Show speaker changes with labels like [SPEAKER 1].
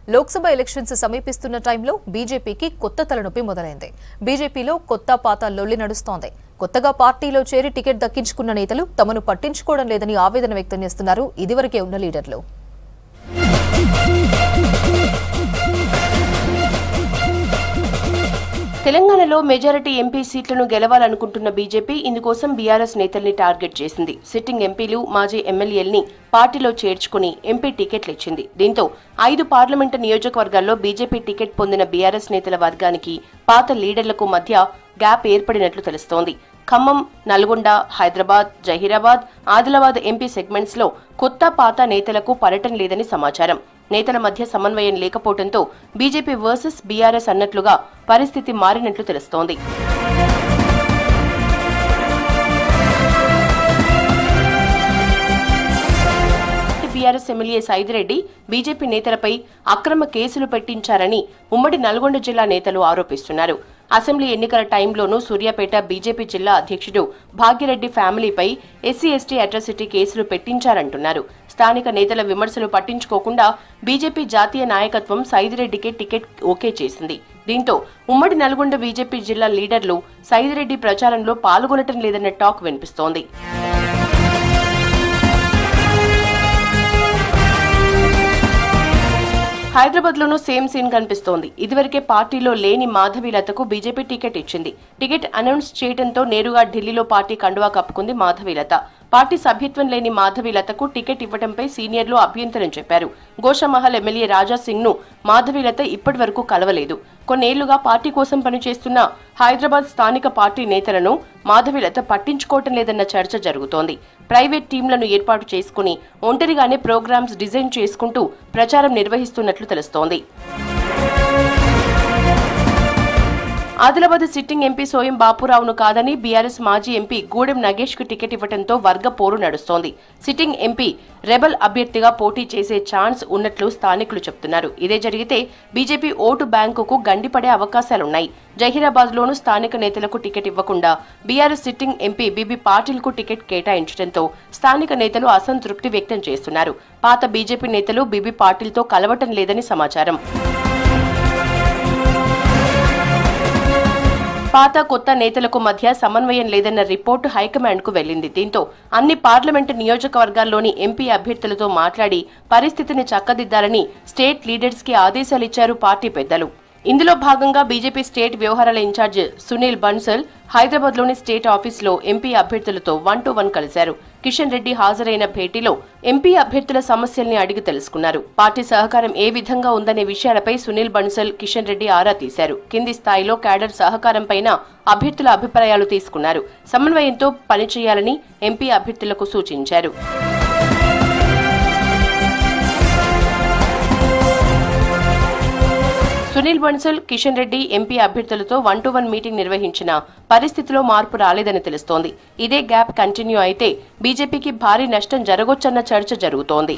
[SPEAKER 1] Lok Sabha elections సమీపిస్తున్న టైంలో బీజేపీకి కొత్త తలనొప్పి మొదలైంది. బీజేపీలో కొత్త పాత లొల్లి నడుస్తోంది. కొత్తగా పార్టీలో చేరి టికెట్ దక్కించుకున్న నేతలు తమను పట్టించుకోవడం లేదని ఆవేదన వ్యక్తం చేస్తున్నారు ఇదివరకే ఉన్న లీడర్లు.
[SPEAKER 2] తెలంగాణలో మెజారిటీ ఎంపీ సీట్లను గెలవాలనుకుంటున్న బీజేపీ ఇందుకోసం బీఆర్ఎస్ నేతల్ని టార్గెట్ చేసింది. సిట్టింగ్ ఎంపీలు, మాజీ ఎమ్మెల్యేల్ని పార్టీలో చేర్చుకుని ఎంపీ టికెట్లు ఇచ్చింది. దీంతో 5 పార్లమెంటు నియోజకవర్గాల్లో బీజేపీ టికెట్ పొందిన బీఆర్ఎస్ నేతల వర్గానికి పాత లీడర్లకు మధ్య గ్యాప్ ఏర్పడినట్లు తెలుస్తోంది. ఖమ్మం, నల్గొండ, హైదరాబాద్, జహీరాబాద్, ఆదిలాబాద్ ఎంపీ సెగ్మెంట్స్ లో కొత్త పాత నేతలకు పర్యటన లేదని సమాచారం. నేతల మధ్య సమన్వయం లేకపోవడంతో బీజేపీ వర్సెస్ బీఆర్ఎస్ అన్నట్లుగా పరిస్థితి మారినట్లు తెలుస్తోంది. బీఆర్ఎస్ ఎమ్మెల్యే సైదిరెడ్డి బీజేపీ నేతలపై అక్రమ కేసులు పెట్టించారని ఉమ్మడి నల్గొండ జిల్లా నేతలు ఆరోపిస్తున్నారు. అసెంబ్లీ ఎన్నికల టైంలోనూ సూర్యాపేట బీజేపీ జిల్లా అధ్యక్షుడు భాగ్యరెడ్డి ఫ్యామిలీపై ఎస్సీ/ఎస్టీ అట్రాసిటీ కేసులు పెట్టించారంటున్నారు. స్థానిక నేతల విమర్శలు పట్టించుకోకుండా బీజేపీ జాతీయ నాయకత్వం సైదిరెడ్డికి టికెట్ ఓకే చేసింది. దీంతో ఉమ్మడి నల్గొండ బీజేపీ జిల్లా లీడర్లు సైదిరెడ్డి ప్రచారంలో పాల్గొనటం లేదన్న టాక్ వినిపిస్తోంది. హైదరాబాద్ లోనూ సేమ్ సీన్ కనిపిస్తోంది. ఇదివరకే పార్టీలో లేని మాధవీలతకు బీజేపీ టికెట్ ఇచ్చింది. టికెట్ అనౌన్స్ చేయడంతో నేరుగా ఢిల్లీలో పార్టీ కండువా కప్పుకుంది మాధవీలత. పార్టీ సభ్యత్వం లేని మాధవీలతకు టికెట్ ఇవ్వడంపై సీనియర్లు అభ్యంతరం చెప్పారు. గోషామహల్ ఎమ్మెల్యే రాజాసింగ్ ను మాధవీలత ఇప్పటి వరకు కలవలేదు. కొన్నేళ్లుగా పార్టీ కోసం పనిచేస్తున్న హైదరాబాద్ స్థానిక పార్టీ నేతలను మాధవీలత పట్టించుకోవటం లేదన్న చర్చ జరుగుతోంది. ప్రైవేట్ టీంలను ఏర్పాటు చేసుకుని ఒంటరిగానే ప్రోగ్రామ్స్ డిజైన్ చేసుకుంటూ ప్రచారం నిర్వహిస్తున్నట్లు తెలుస్తోంది. ఆదిలాబాద్ సిట్టింగ్ ఎంపీ సోయం బాపురావును కాదని బీఆర్ఎస్ మాజీ ఎంపీ గూడెం నగేష్ కు టికెట్ ఇవ్వడంతో వర్గ పోరు నడుస్తోంది. సిట్టింగ్ ఎంపీ రెబల్ అభ్యర్థిగా పోటీ చేసే ఛాన్స్ ఉన్నట్లు స్థానికులు చెబుతున్నారు. ఇదే జరిగితే బీజేపీ ఓటు బ్యాంకుకు గండిపడే అవకాశాలున్నాయి. జహీరాబాద్ లోనూ స్థానిక నేతలకు టికెట్ ఇవ్వకుండా బీఆర్ఎస్ సిట్టింగ్ ఎంపీ బీబీ పాటిల్ కు టికెట్ కేటాయించడంతో స్థానిక నేతలు అసంతృప్తి వ్యక్తం చేస్తున్నారు. పాత బీజేపీ నేతలు బీబీ పాటిల్ తో కలవటం లేదని సమాచారం. పాత కొత్త నేతలకు మధ్య సమన్వయం లేదన్న రిపోర్టు హైకమాండ్ కు వెళ్లింది. దీంతో అన్ని పార్లమెంటు నియోజకవర్గాల్లోని ఎంపీ అభ్యర్థులతో మాట్లాడి పరిస్థితిని చక్కదిద్దాలని స్టేట్ లీడర్స్ కి ఆదేశాలిచ్చారు పార్టీ పెద్దలు. ఇందులో భాగంగా బీజేపీ స్టేట్ వ్యవహారాల ఇన్ఛార్జ్ సునీల్ బన్సల్ హైదరాబాద్ లోని స్టేట్ ఆఫీసులో ఎంపీ అభ్యర్థులతో 1-to-1 కలిశారు. కిషన్ రెడ్డి హాజరైన భేటీలో ఎంపీ అభ్యర్థుల సమస్యల్ని అడిగి తెలుసుకున్నారు. పార్టీ సహకారం ఏ విధంగా ఉందనే విషయాలపై సునీల్ బన్సల్, కిషన్ రెడ్డి ఆరా తీశారు. కింది స్థాయిలో క్యాడర్ సహకారంపైన అభ్యర్థుల అభిప్రాయాలు తీసుకున్నారు. సమన్వయంతో పనిచేయాలని ఎంపీ అభ్యర్థులకు సూచించారు. సునీల్ బన్సల్, కిషన్ రెడ్డి ఎంపీ అభ్యర్థులతో 1-to-1 మీటింగ్ నిర్వహించిన పరిస్థితిలో మార్పు రాలేదని తెలుస్తోంది. ఇదే గ్యాప్ కంటిన్యూ అయితే బీజేపీకి భారీ నష్టం జరగొచ్చన్న చర్చ జరుగుతోంది.